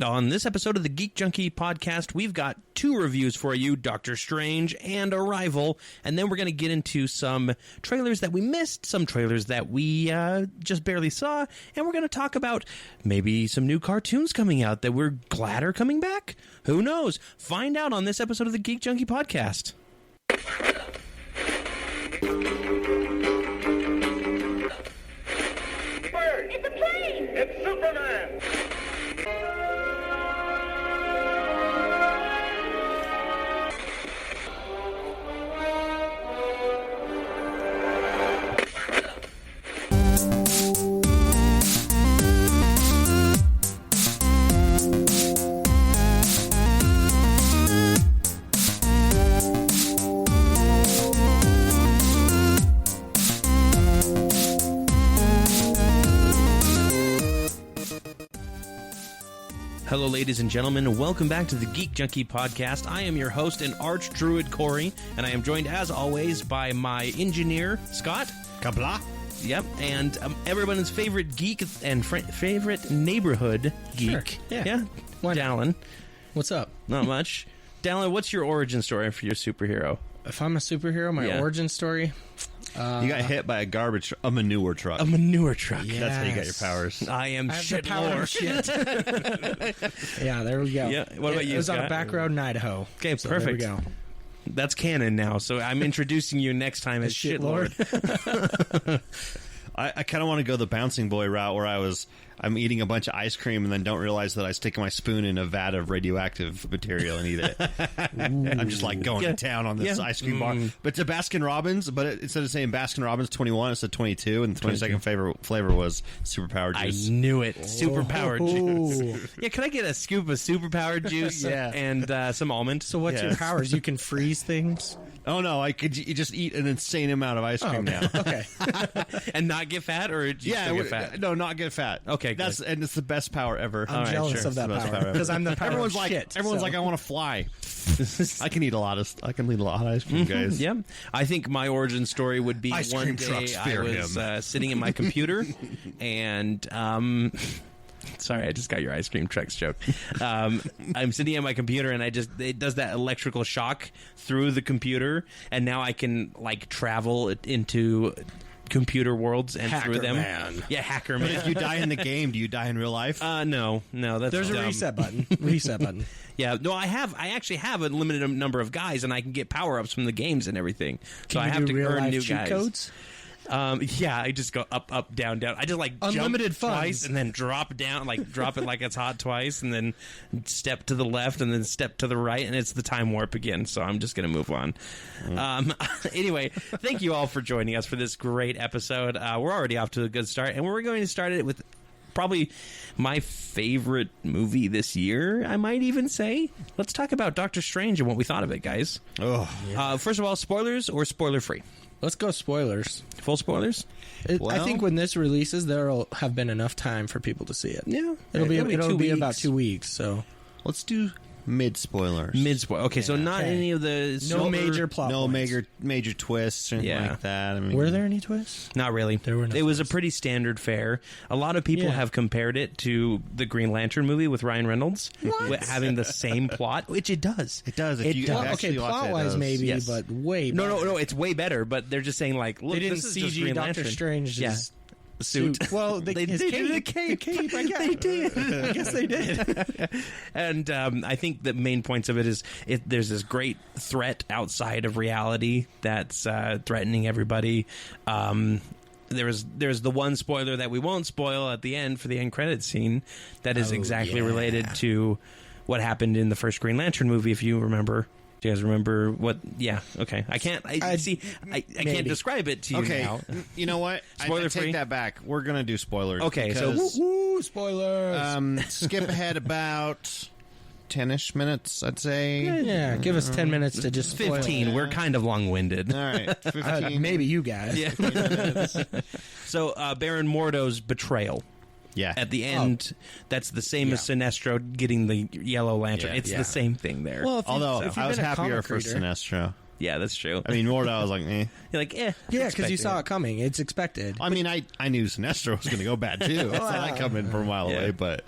On this episode of the Geek Junkie Podcast, we've got 2 reviews for you, Doctor Strange and Arrival, and then we're going to get into some trailers that we missed, some trailers that we just barely saw, and we're going to talk about maybe some new cartoons coming out that we're glad are coming back. Who knows? Find out on this episode of the Geek Junkie Podcast. Bird! It's a plane! It's Superman! Hello, ladies and gentlemen. Welcome back to the Geek Junkie Podcast. I am your host and arch druid, Corey, and I am joined, as always, by my engineer, Scott. Kabla. Yep, and everyone's favorite geek and favorite neighborhood geek. Sure. Yeah. Dallin. What's up? Not much. Dallin, what's your origin story for your superhero? If I'm a superhero, my origin story... You got hit by a manure truck. A manure truck. Yeah. That's how you got your powers. I am I have shit the power lord. of shit. Yeah, there we go. Yeah, what about you, It was on Scott? a back road in Idaho. Okay, So perfect. There we go. That's canon now, so I'm introducing you next time as Shit Shitlord. I kind of want to go the bouncing boy route where I'm eating a bunch of ice cream and then don't realize that I stick my spoon in a vat of radioactive material and eat it. I'm just like going to town on this ice cream bar. But it's a Baskin Robbins, but instead of saying Baskin Robbins 21, it said 22, and the 22nd flavor was Superpower Juice. I knew it. Superpower Oh. juice. Yeah, can I get a scoop of superpower juice and some almond? So what's your powers? You can freeze things? Oh no, you just eat an insane amount of ice cream now. Okay. And not get fat, or you still get fat? No, not get fat. Okay, good. and it's the best power ever. I'm jealous of that power because I'm the power Everyone's of like, shit. everyone's like, I want to fly. I can eat a lot of ice cream, guys. Yeah, I think my origin story would be Ice one cream day trucks I fear was him. sitting at my computer and sorry, I just got your ice cream trucks joke. I'm sitting at my computer and it does that electrical shock through the computer, and now I can like travel into computer worlds and Hacker through them. man. Yeah, hacker But man. if you die in the game, do you die in real life? No, that's There's a dumb. reset button. Reset button. Yeah, no, I actually have a limited number of guys, and I can get power ups from the games and everything. So I have to earn new cheat guys. codes? Yeah, I just go up, up, down, down. I just like Unlimited jump twice funds. and then drop down, like drop it like it's hot twice, and then step to the left and then step to the right, and it's the time warp again. So I'm just gonna move on. Anyway, thank you all for joining us for this great episode. We're already off to a good start, and we're going to start it with probably my favorite movie this year, I might even say. Let's talk about Doctor Strange and what we thought of it, guys. First of all, spoilers or spoiler-free? Let's go spoilers. Full spoilers? I think when this releases, there'll have been enough time for people to see it. Yeah. It'll be 2 weeks. about 2 weeks. So Let's do mid spoilers. Mid-spoiler. Okay, so not okay. any of the... no major plot. No points. major twists or anything Yeah. like that. I mean, Were there any twists? Not really. There were no It was a twists. pretty standard fare. A lot of people Yeah. have compared it to the Green Lantern movie with Ryan Reynolds, with having the same plot, which it does. It does. If It you does. actually watch it, it plot-wise does. maybe, Yes. but way No, better. it's way better, but they're just saying, like, look, They didn't this is just CG Green Doctor Lantern. Strange's Yeah. Suit. Well, They his did cape. the cape. I guess. They did. I guess they did. And I think the main points of it is there's this great threat outside of reality that's threatening everybody. There's the one spoiler that we won't spoil at the end for the end credits scene that is exactly related to what happened in the first Green Lantern movie, if you remember. Do you guys remember what? Yeah, okay. I can't can't describe it to you now. You know what? Spoiler I free? take that back. We're gonna do spoilers. Okay, so because, Woo, spoilers. skip ahead about 10-ish minutes, I'd say. Yeah, give us 10 minutes to just spoil 15. it. We're kind of long-winded. All right, 15. Maybe you guys. Yeah. So Baron Mordo's betrayal. Yeah. At the end, that's the same as Sinestro getting the yellow lantern. Yeah. It's Yeah. the same thing there. Well, if you- Although if you've I was been a happier comic for reader- Sinestro. yeah, that's true. I mean, Mordo, I was like, eh. You're like, Yeah, because you saw it coming. It's expected. I mean, I knew Sinestro was going to go bad too. I saw that coming from a mile Yeah. away, but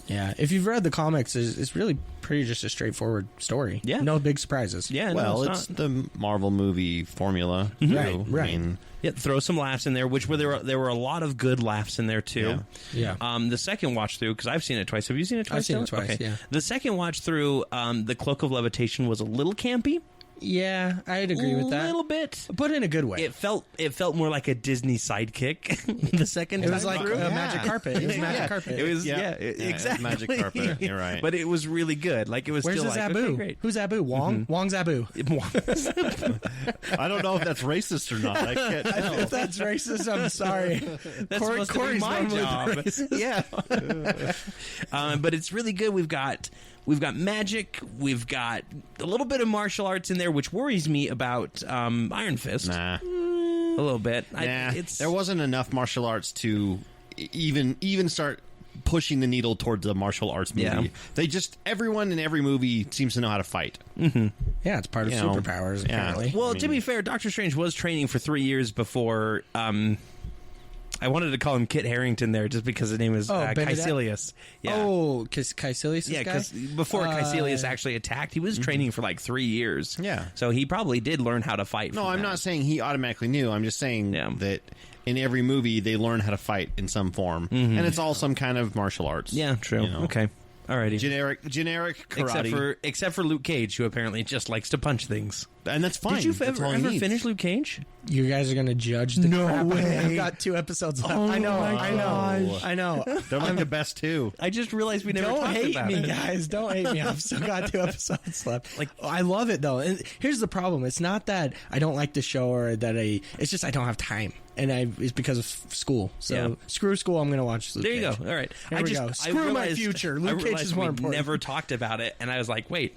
Yeah, if you've read the comics, it's really pretty just a straightforward story. Yeah. No big surprises. Yeah, Well, no, it's not. the Marvel movie formula. Right, too. right. I mean, Yeah, throw some laughs in there, which were there were a lot of good laughs in there too. Yeah. The second watch through, because I've seen it twice. Have you seen it twice? I've seen it Dylan? twice, yeah. The second watch through, the Cloak of Levitation was a little campy. Yeah, I'd agree with that. A little bit. But in a good way. It felt more like a Disney sidekick the second It time was like through. a magic carpet. It was magic carpet. It was Yeah. exactly magic carpet. You're right. But it was really good. Like it was Where's still the like Zabu? okay, great. Who's Zabu? Wong? Wong Zabu. I don't know if that's racist or not. I can't tell. If that's racist, I'm sorry. That's supposed to be my job. Yeah. But it's really good. We've got magic. We've got a little bit of martial arts in there, which worries me about Iron Fist. Nah. A little bit. There wasn't enough martial arts to even start pushing the needle towards a martial arts movie. Yeah. They just everyone in every movie seems to know how to fight. Yeah, it's part of You know, superpowers, yeah. apparently. Well, to be fair, Doctor Strange was training for 3 years before. I wanted to call him Kit Harington there just because his name is Benedict? Caecilius. Yeah. Oh, because Caecilius Yeah, guy? because before Caecilius actually attacked, he was training for like 3 years. Yeah. So he probably did learn how to fight. No, from I'm that. not saying he automatically knew. I'm just saying Yeah. that in every movie they learn how to fight in some form, and it's all some kind of martial arts. Yeah, true. You know? Okay. Alrighty. Generic karate, Except for Luke Cage, who apparently just likes to punch things. and that's fine. Did you That's ever all he needs. finish Luke Cage? You guys are going to judge the No crap. way. I've got 2 episodes left. Oh I know. my I know. They're like the best too. I just realized we never Don't talked hate about me, it. guys. Don't hate me. I've still got 2 episodes left. I love it, though. And here's the problem. It's not that I don't like the show or that it's just I don't have time. And it's because of school. So Yeah. screw school. I'm going to watch Luke There you Cage. go. All right. There we go. Screw my future. Luke Cage is more we important. never talked about it, and I was like, wait.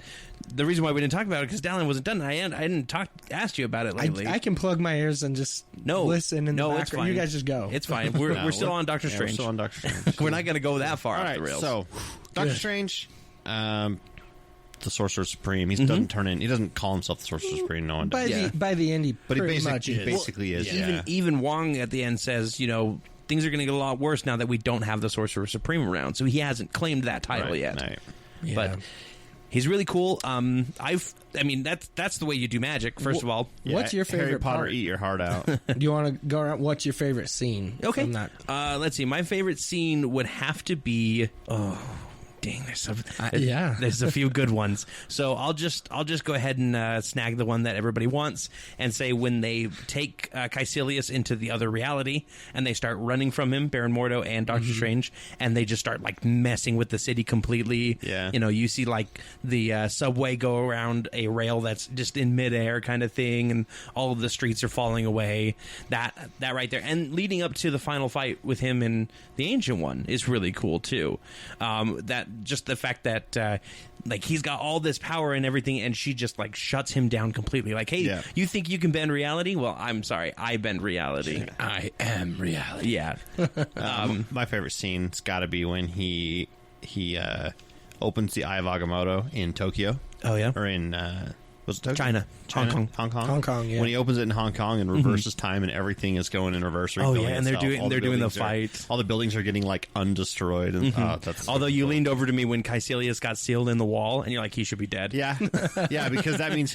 The reason why we didn't talk about it because Dallin wasn't done. I didn't asked you about it lately. I can plug my ears and just listen in the background. It's fine. You guys just go. It's fine. We're still on Doctor We're Strange. still on Doctor Strange. We're not going to go that far All off right, the rails. so Doctor Strange, the Sorcerer Supreme. He doesn't turn in. He doesn't call himself the Sorcerer Supreme. No one does. by the end, he But he pretty much is. basically is. Yeah. Even Wong at the end says, things are going to get a lot worse now that we don't have the Sorcerer Supreme around. So he hasn't claimed that title Right, yet. right. Yeah. But he's really cool. That's the way you do magic. First of all, What's your favorite Harry Potter? part? Eat your heart out. Do you want to go around? What's your favorite scene? okay. from that? Let's see. My favorite scene would have to be. Oh, dang! There's a few good ones. So I'll just go ahead and snag the one that everybody wants and say when they take Caecilius into the other reality and they start running from him, Baron Mordo and Doctor Strange, and they just start like messing with the city completely. Yeah. You see like the subway go around a rail that's just in midair kind of thing, and all of the streets are falling away. That right there, and leading up to the final fight with him and the Ancient One is really cool too. That just the fact that like he's got all this power and everything, and she just like shuts him down completely. Like, hey, you think you can bend reality? Well, I'm sorry, I bend reality. I am reality. Yeah. My favorite scene's got to be when he opens the Eye of Agamotto in Tokyo. Oh yeah. Or in was it Tokyo? China. Hong Kong. Hong Kong, yeah. When he opens it in Hong Kong and reverses time and everything is going in reverse. Oh, refilling yeah, and they're itself. doing- All they're doing the buildings are- fight. All the buildings are getting like undestroyed. And that's Although you leaned over to me when Caecilius got sealed in the wall, and you're like, he should be dead. yeah, yeah, because that means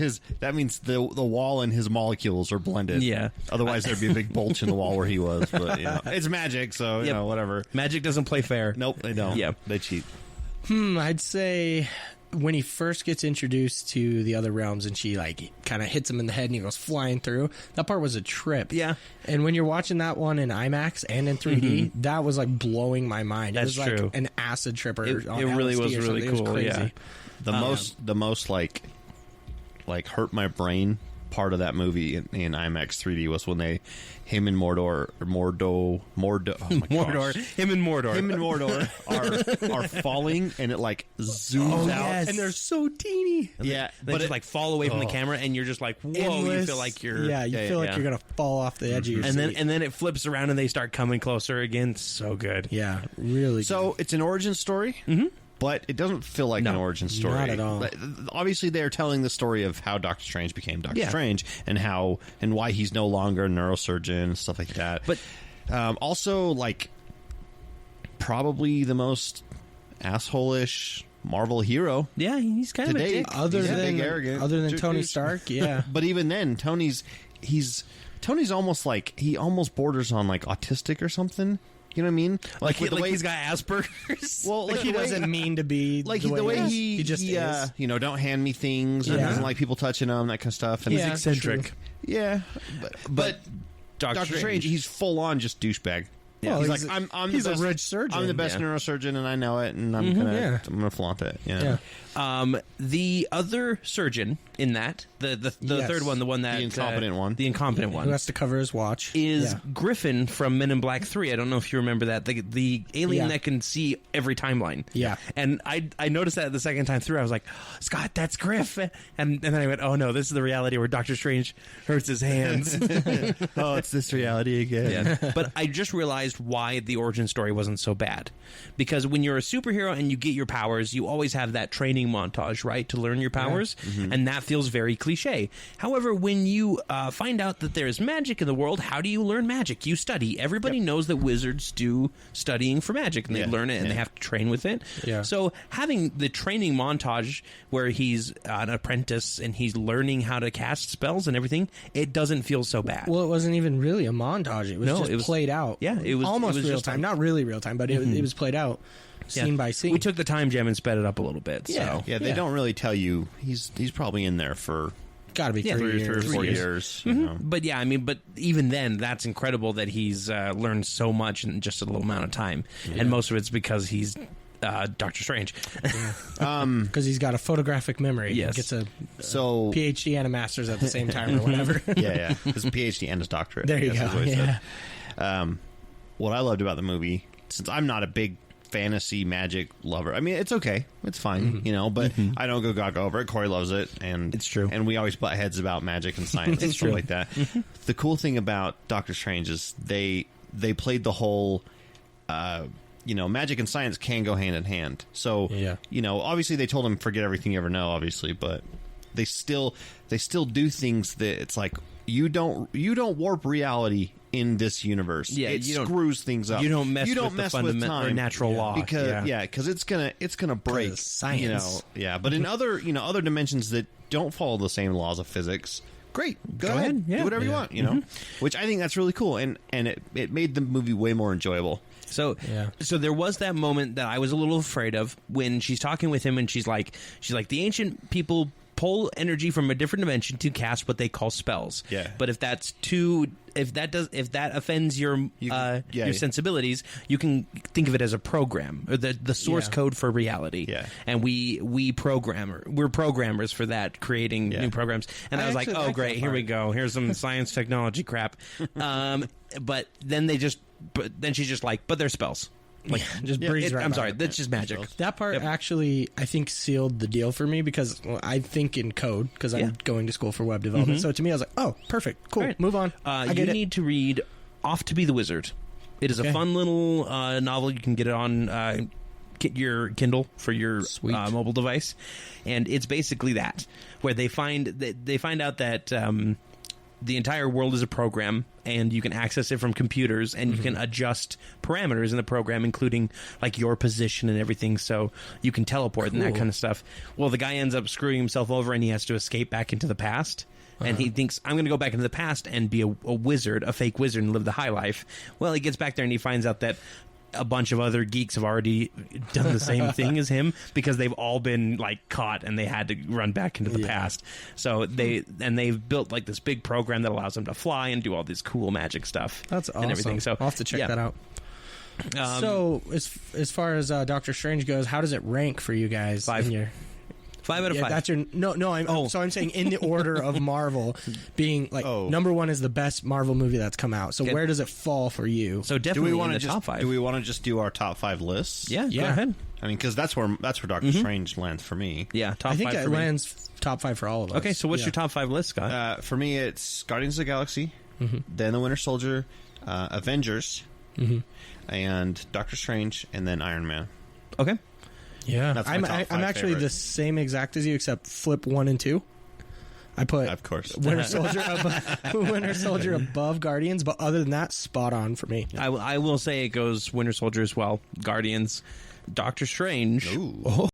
the wall and his molecules are blended. Yeah. Otherwise, there'd be a big bulge in the wall where he was. But it's magic, so Yep. whatever. Magic doesn't play fair. Nope, they don't. Yeah. They cheat. I'd say when he first gets introduced to the other realms and she like kind of hits him in the head and he goes flying through, that part was a trip. Yeah. And when you're watching that one in IMAX and in 3D, that was like blowing my mind. That's it was true. like an acid trip or It on really LSD was or really something. It was cool, crazy. yeah. The most like hurt my brain part of that movie in IMAX 3D was when him and Mordo. Oh my Mordor. gosh. Him and Mordor. Him and Mordor are falling, and it like zooms out. yes. And they're so teeny. Yeah, They but just like fall away from the camera, and you're just like, whoa! You Endless. feel like you're you feel like yeah. you're gonna fall off the edge of your and seat. then it flips around and they start coming closer again. So good. yeah, really. so it's an origin story. But it doesn't feel like an origin story. not at all. Like, obviously, they're telling the story of how Doctor Strange became Doctor Yeah. Strange and why he's no longer a neurosurgeon and stuff like that. But also, like, probably the most asshole-ish Marvel hero. Yeah, he's kind of a dick. Other He's a than big, arrogant other than Tony douche. Stark, yeah. But even then, Tony's almost like, he almost borders on like autistic or something. You know what I mean? Like, with the way he's got Asperger's. well, Like he the way- doesn't mean to be like the way he just is. don't hand me things, or Yeah. doesn't like people touching him, that kind of stuff. And Yeah, eccentric. true. yeah. But Doctor Strange, he's full on just douchebag. Well, he's he's like, I'm he's the best, a rich surgeon. I'm the best Yeah. neurosurgeon, and I know it, and I'm gonna flaunt it. Yeah. The other surgeon in that, the Yes. third one, the one that The incompetent one. the incompetent Who one has to cover his watch? is Yeah. Griffin from Men in Black 3. I don't know if you remember that, the alien Yeah. that can see every timeline. Yeah. And I noticed that the second time through. I was like, Scott, that's Griff. And then I went, oh no, this is the reality where Doctor Strange hurts his hands. Oh, it's this reality again. Yeah. But I just realized why the origin story wasn't so bad. Because when you're a superhero and you get your powers, you always have that training montage, right, to learn your powers. And that feels very cliche. However, when you find out that there's magic in the world, how do you learn magic? You study. Everybody knows that wizards do studying for magic, and they learn it, and they have to train with it. Yeah. So having the training montage where he's an apprentice and he's learning how to cast spells and everything, it doesn't feel so bad. Well, it wasn't even really a montage. It was No, just it was- played out. Yeah, it was almost it was real just time. like- Not really real time, but it was played out scene by scene. We took the time gem and sped it up a little bit. Yeah. So. Yeah, they don't really tell you. He's probably in there for Got to be 3 3 or years. 4 years. you know. But yeah, I mean, but even then, that's incredible that he's learned so much in just a little amount of time, and most of it's because he's Doctor Strange. Because he's got a photographic memory. Yes. He gets a So PhD and a master's at the same time or whatever. yeah, his PhD and his doctorate. There I you guess go. is what he Yeah. said. What I loved about the movie, since I'm not a big fantasy magic lover, I mean, it's okay, it's fine, you know, but I don't go gaga over it. Corey loves it, and It's true. And we always butt heads about magic and science and stuff like that. The cool thing about Doctor Strange is they played the whole. You know, magic and science can go hand in hand. So, Yeah. you know, obviously they told him forget everything you ever know, obviously, but they still do things that it's like you don't warp reality in this universe. Yeah, it you don't- screws things up. you don't mess with the with fundamental or time natural law. because Yeah. because it's gonna break it's science. You know, yeah, but in other other dimensions that don't follow the same laws of physics. Great, go ahead, yeah. do whatever you want, you know, which I think that's really cool, and it made the movie way more enjoyable. So, Yeah. so there was that moment that I was a little afraid of when she's talking with him, and she's like, the ancient people pull energy from a different dimension to cast what they call spells. Yeah. But if that offends your yeah. sensibilities, you can think of it as a program, or the source Yeah. code for reality. Yeah. And we're programmers for that, creating Yeah. new programs. And I was like, actually oh like great, that here we part. go. Here's some science technology crap. But then she's just like, but they're spells. Like, Just breeze right I'm by sorry, it. that's just magic. That part actually, I think, sealed the deal for me because I think in code because I'm Yeah. going to school for web development. So to me, I was like, oh, perfect, cool, All right. move on. I You get it. need to read Off to Be the Wizard. It is a Okay. fun little novel. You can get it on get your Kindle for your Sweet. mobile device, and it's basically that, where they find out that the entire world is a program, and you can access it from computers, and you can adjust parameters in the program, including like your position and everything, so you can teleport and that Cool. kind of stuff. Well, the guy ends up screwing himself over, and he has to escape back into the past. And he thinks, I'm going to go back into the past and be a wizard, a fake wizard, and live the high life. Well, he gets back there and he finds out that a bunch of other geeks have already done the same thing as him, because they've all been like caught and they had to run back into the past. So they've built like this big program that allows them to fly and do all this cool magic stuff. That's awesome. And everything. So I'll have to check yeah. that out. So as far as Doctor Strange goes, how does it rank for you guys? 5. In your, 5 out of 5. That's your no. So I'm saying in the order of Marvel, being like number 1 is the best Marvel movie that's come out. So Okay. where does it fall for you? So Do definitely we in want the to top 5. Do we want to just do our top 5 lists? Yeah, go Yeah. ahead. I mean, because that's where Doctor Strange lands for me. Yeah, top I think 5 that for me. lands top 5 for all of us. Okay, so what's Yeah. your top 5 list, Scott? For me, it's Guardians of the Galaxy, then The Winter Soldier, Avengers, and Doctor Strange, and then Iron Man. Okay. Yeah, That's my I'm top 5 actually favorite. the same exact as you, except flip 1 and 2. I put Of course. Winter Soldier above Guardians, but other than that, spot on for me. I will say it goes Winter Soldier as well, Guardians, Doctor Strange. Ooh. Oh,